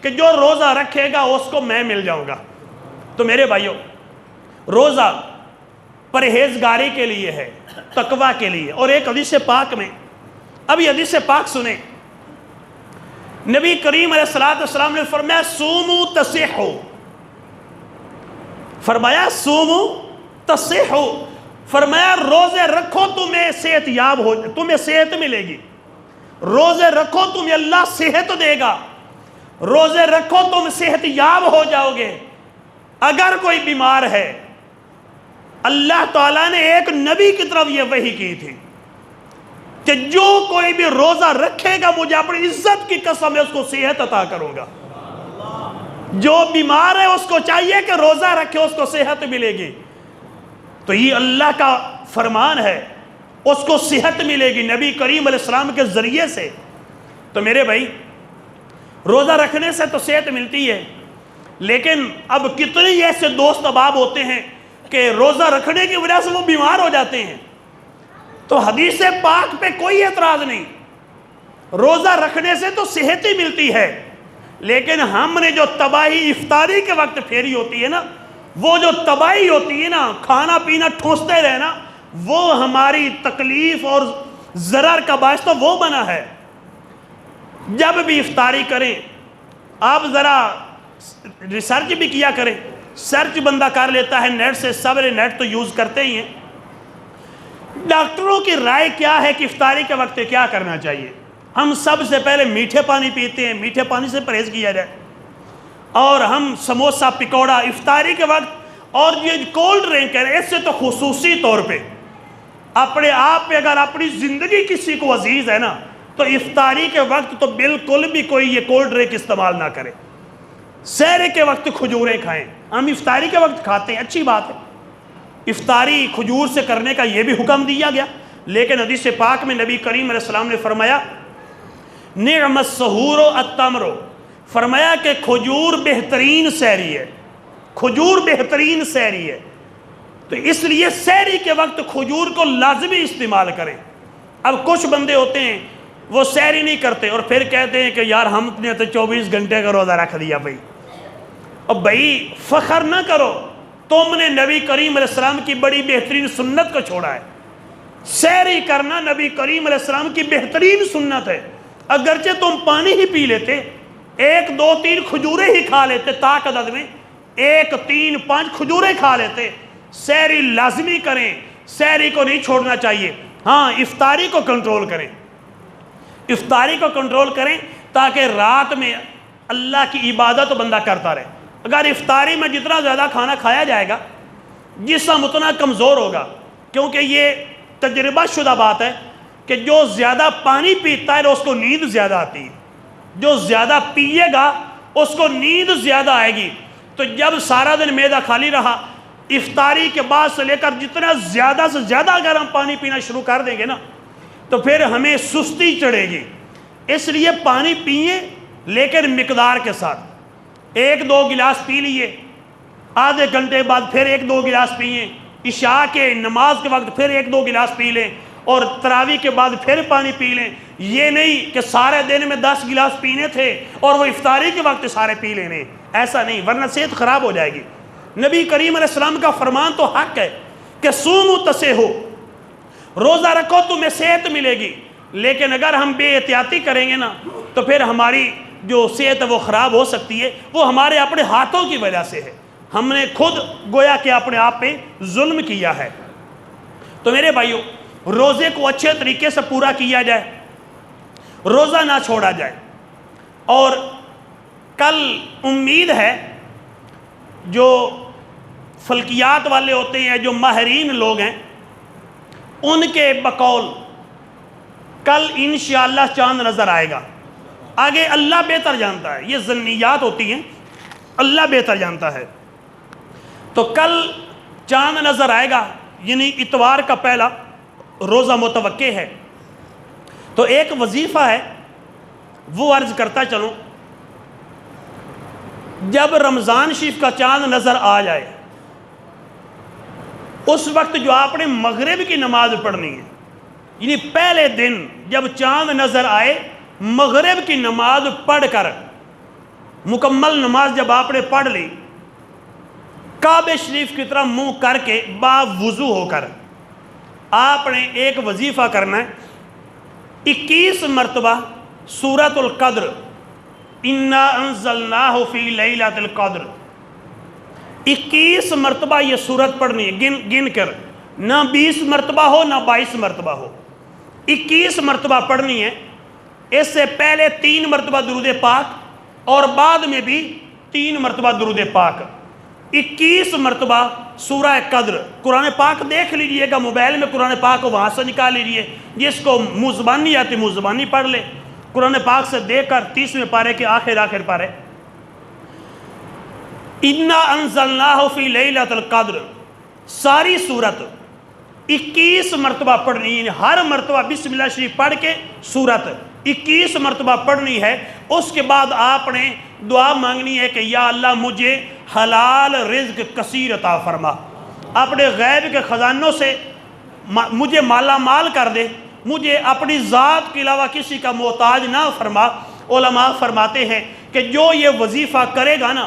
Speaker 1: کہ جو روزہ رکھے گا اس کو میں مل جاؤں گا۔ تو میرے بھائیوں، روزہ پرہیزگاری کے لیے ہے، تقوی کے لیے۔ اور ایک حدیث پاک میں، اب یہ حدیث پاک سنیں، نبی کریم علیہ السلام نے فرمایا سومو تصحو، فرمایا سومو تصحو، فرمایا روزے رکھو تمہیں صحت یاب ہو، تمہیں صحت ملے گی، روزے رکھو تمہیں اللہ صحت دے گا، روزے رکھو تم صحت یاب ہو جاؤ گے۔ اگر کوئی بیمار ہے، اللہ تعالیٰ نے ایک نبی کی طرف یہ وحی کی تھی کہ جو کوئی بھی روزہ رکھے گا مجھے اپنی عزت کی قسم ہے اس کو صحت عطا کروں گا۔ جو بیمار ہے اس کو چاہیے کہ روزہ رکھے، اس کو صحت ملے گی۔ تو یہ اللہ کا فرمان ہے، اس کو صحت ملے گی نبی کریم علیہ السلام کے ذریعے سے۔ تو میرے بھائی، روزہ رکھنے سے تو صحت ملتی ہے، لیکن اب کتنے ایسے دوست احباب ہوتے ہیں کہ روزہ رکھنے کی وجہ سے وہ بیمار ہو جاتے ہیں۔ تو حدیث پاک پہ کوئی اعتراض نہیں، روزہ رکھنے سے تو صحت ہی ملتی ہے، لیکن ہم نے جو تباہی افطاری کے وقت پھیری ہوتی ہے نا، وہ جو تباہی ہوتی ہے نا، کھانا پینا ٹھونستے رہنا، وہ ہماری تکلیف اور ضرر کا باعث تو وہ بنا ہے۔ جب بھی افطاری کریں آپ ذرا ریسرچ بھی کیا کریں، سرچ بندہ کر لیتا ہے نیٹ سے، صبر نیٹ تو یوز کرتے ہی ہیں۔ ڈاکٹروں کی رائے کیا ہے کہ افطاری کے وقت کیا کرنا چاہیے؟ ہم سب سے پہلے میٹھے پانی پیتے ہیں، میٹھے پانی سے پرہیز کیا جائے، اور ہم سموسہ پکوڑا افطاری کے وقت، اور یہ کولڈ ڈرنک ہے اس سے تو خصوصی طور پہ اپنے آپ پہ اگر اپنی زندگی کسی کو عزیز ہے نا تو افطاری کے وقت تو بالکل بھی کوئی یہ کولڈ ڈرنک استعمال نہ کرے۔ سحر کے وقت کھجوریں کھائیں، ہم افطاری کے وقت کھاتے ہیں، اچھی بات ہے، افطاری کھجور سے کرنے کا یہ بھی حکم دیا گیا، لیکن حدیث پاک میں نبی کریم علیہ السلام نے فرمایا نعم السحور التمر، فرمایا کہ کھجور بہترین سحری ہے، کھجور بہترین سحری ہے، تو اس لیے سحری کے وقت کھجور کو لازمی استعمال کریں۔ اب کچھ بندے ہوتے ہیں وہ سحری نہیں کرتے اور پھر کہتے ہیں کہ یار ہم نے تو 24 گھنٹے کا روزہ رکھ دیا بھائی۔ اب بھائی فخر نہ کرو، تم نے نبی کریم علیہ السلام کی بڑی بہترین سنت کو چھوڑا ہے۔ سحری کرنا نبی کریم علیہ السلام کی بہترین سنت ہے، اگرچہ تم پانی ہی پی لیتے، 1 2 3 کھجوریں ہی کھا لیتے، طاقت میں 1 3 5 کھجوریں کھا لیتے، سحری لازمی کریں، سحری کو نہیں چھوڑنا چاہیے۔ ہاں افطاری کو کنٹرول کریں، افطاری کو کنٹرول کریں تاکہ رات میں اللہ کی عبادت بندہ کرتا رہے۔ اگر افطاری میں جتنا زیادہ کھانا کھایا جائے گا جسم اتنا کمزور ہوگا، کیونکہ یہ تجربہ شدہ بات ہے کہ جو زیادہ پانی پیتا ہے اس کو نیند زیادہ آتی ہے، جو زیادہ پیے گا اس کو نیند زیادہ آئے گی۔ تو جب سارا دن معدہ خالی رہا، افطاری کے بعد سے لے کر جتنا زیادہ سے زیادہ اگر ہم پانی پینا شروع کر دیں گے نا تو پھر ہمیں سستی چڑھے گی۔ اس لیے پانی پئیں لیکن مقدار کے ساتھ، 1 2 گلاس پی لیے، آدھے گھنٹے بعد پھر 1 2 گلاس پئیں، عشاء کے نماز کے وقت پھر 1 2 گلاس پی لیں، اور تراویح کے بعد پھر پانی پی لیں۔ یہ نہیں کہ سارے دن میں 10 گلاس پینے تھے اور وہ افطاری کے وقت سارے پی لینے، ایسا نہیں، ورنہ صحت خراب ہو جائے گی۔ نبی کریم علیہ السلام کا فرمان تو حق ہے کہ سومو تسیحو، روزہ رکھو تمہیں صحت ملے گی، لیکن اگر ہم بے احتیاطی کریں گے نا تو پھر ہماری جو صحت ہے وہ خراب ہو سکتی ہے، وہ ہمارے اپنے ہاتھوں کی وجہ سے ہے، ہم نے خود گویا کہ اپنے آپ پہ ظلم کیا ہے۔ تو میرے بھائیوں، روزے کو اچھے طریقے سے پورا کیا جائے، روزہ نہ چھوڑا جائے، اور کل امید ہے جو فلکیات والے ہوتے ہیں، جو ماہرین لوگ ہیں، ان کے بقول کل انشاءاللہ چاند نظر آئے گا۔ آگے اللہ بہتر جانتا ہے، یہ ظنیات ہوتی ہیں، اللہ بہتر جانتا ہے۔ تو کل چاند نظر آئے گا، یعنی اتوار کا پہلا روزہ متوقع ہے۔ تو ایک وظیفہ ہے وہ عرض کرتا چلوں، جب رمضان شریف کا چاند نظر آ جائے اس وقت جو آپ نے مغرب کی نماز پڑھنی ہے، یعنی پہلے دن جب چاند نظر آئے مغرب کی نماز پڑھ کر، مکمل نماز جب آپ نے پڑھ لی، کعبہ شریف کی طرف منہ کر کے باوضو ہو کر آپ نے ایک وظیفہ کرنا ہے، 21 مرتبہ سورۃ القدر، انا انزلناہ فی لیلۃ القدر، 21 مرتبہ یہ سورت پڑھنی ہے، گن کر، نہ 20 مرتبہ ہو نہ 22 مرتبہ ہو، 21 مرتبہ پڑھنی ہے۔ اس سے پہلے 3 مرتبہ درود پاک اور بعد میں بھی 3 مرتبہ درود پاک، 21 مرتبہ سورہ قدر۔ قرآن پاک دیکھ لیجئے گا موبائل میں، قرآن پاک کو وہاں سے نکال لیجئے، جس کو منہ زبانی آتی منہ زبانی پڑھ لے، قرآن پاک سے دیکھ کر 30ویں پارے کے آخر پارے، انا انزلناہ فی لیلۃ القدر، ساری سورت 21 مرتبہ پڑھنی ہے، ہر مرتبہ بسم اللہ شریف پڑھ کے سورت 21 مرتبہ پڑھنی ہے۔ اس کے بعد آپ نے دعا مانگنی ہے کہ یا اللہ مجھے حلال رزق کثیر عطا فرما، اپنے غیب کے خزانوں سے مجھے مالا مال کر دے، مجھے اپنی ذات کے علاوہ کسی کا محتاج نہ فرما۔ علماء فرماتے ہیں کہ جو یہ وظیفہ کرے گا نا،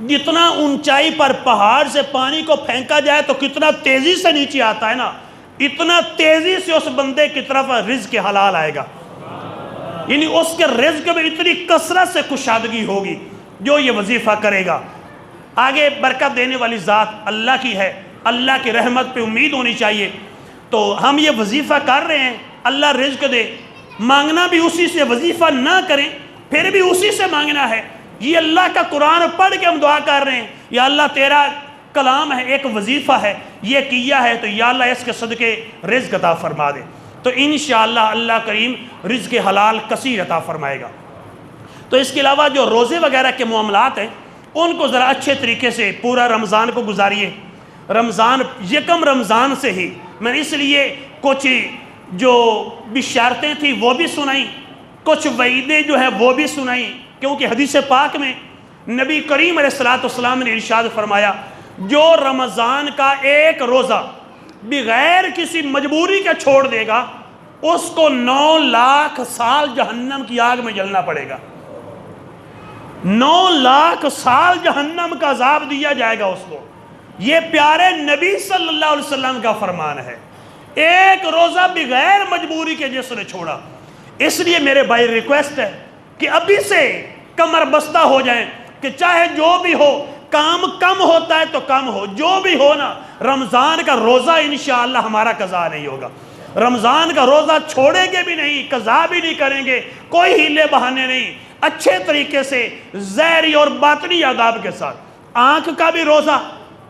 Speaker 1: جتنا اونچائی پر پہاڑ سے پانی کو پھینکا جائے تو کتنا تیزی سے نیچے آتا ہے نا، اتنا تیزی سے اس بندے کی طرف رزق حلال آئے گا، یعنی اس کے رزق میں اتنی کثرت سے کشادگی ہوگی جو یہ وظیفہ کرے گا۔ آگے برکت دینے والی ذات اللہ کی ہے، اللہ کی رحمت پہ امید ہونی چاہیے۔ تو ہم یہ وظیفہ کر رہے ہیں، اللہ رزق دے، مانگنا بھی اسی سے، وظیفہ نہ کریں پھر بھی اسی سے مانگنا ہے۔ یہ اللہ کا قرآن پڑھ کے ہم دعا کر رہے ہیں، یا اللہ تیرا کلام ہے، ایک وظیفہ ہے، یہ کیا ہے تو یا اللہ اس کے صدقے رزق عطا فرما دے۔ تو انشاءاللہ اللہ کریم رزق حلال کثیر عطا فرمائے گا۔ تو اس کے علاوہ جو روزے وغیرہ کے معاملات ہیں ان کو ذرا اچھے طریقے سے پورا رمضان کو گزاریے۔ رمضان یکم رمضان سے ہی میں نے اس لیے کچھ جو بشارتیں تھیں وہ بھی سنائیں، کچھ وعیدیں جو ہے وہ بھی سنائیں، کیونکہ حدیث پاک میں نبی کریم علیہ السلام نے ارشاد فرمایا جو رمضان کا ایک روزہ بغیر کسی مجبوری کے چھوڑ دے گا اس کو 9 لاکھ سال جہنم کی آگ میں جلنا پڑے گا۔ 9 لاکھ سال جہنم کا عذاب دیا جائے گا اس کو۔ یہ پیارے نبی صلی اللہ علیہ وسلم کا فرمان ہے، ایک روزہ بغیر مجبوری کے جس نے چھوڑا۔ اس لیے میرے بھائی ریکویسٹ ہے کہ ابھی سے کمر بستہ ہو جائیں کہ چاہے جو بھی ہو، کام کم ہوتا ہے تو کم ہو، جو بھی ہو نا، رمضان کا روزہ انشاءاللہ ہمارا قضا نہیں ہوگا۔ رمضان کا روزہ چھوڑیں گے بھی نہیں، قضا بھی نہیں کریں گے، کوئی ہیلے بہانے نہیں، اچھے طریقے سے ظاہری اور باطنی آداب کے ساتھ۔ آنکھ کا بھی روزہ،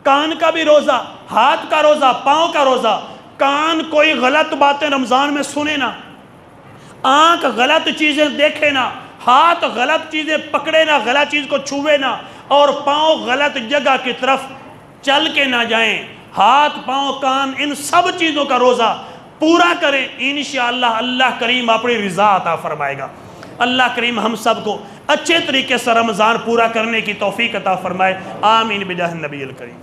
Speaker 1: کان کا بھی روزہ، ہاتھ کا روزہ، پاؤں کا روزہ۔ کان کوئی غلط باتیں رمضان میں سنے نا، آنکھ غلط چیزیں دیکھے نا، ہاتھ غلط چیزیں پکڑے نا، غلط چیز کو چھوئے نا، اور پاؤں غلط جگہ کی طرف چل کے نہ جائیں۔ ہاتھ، پاؤں، کان، ان سب چیزوں کا روزہ پورا کریں، انشاءاللہ اللہ کریم اپنی رضا عطا فرمائے گا۔ اللہ کریم ہم سب کو اچھے طریقے سے رمضان پورا کرنے کی توفیق عطا فرمائے، آمین بجاہ النبی الکریم۔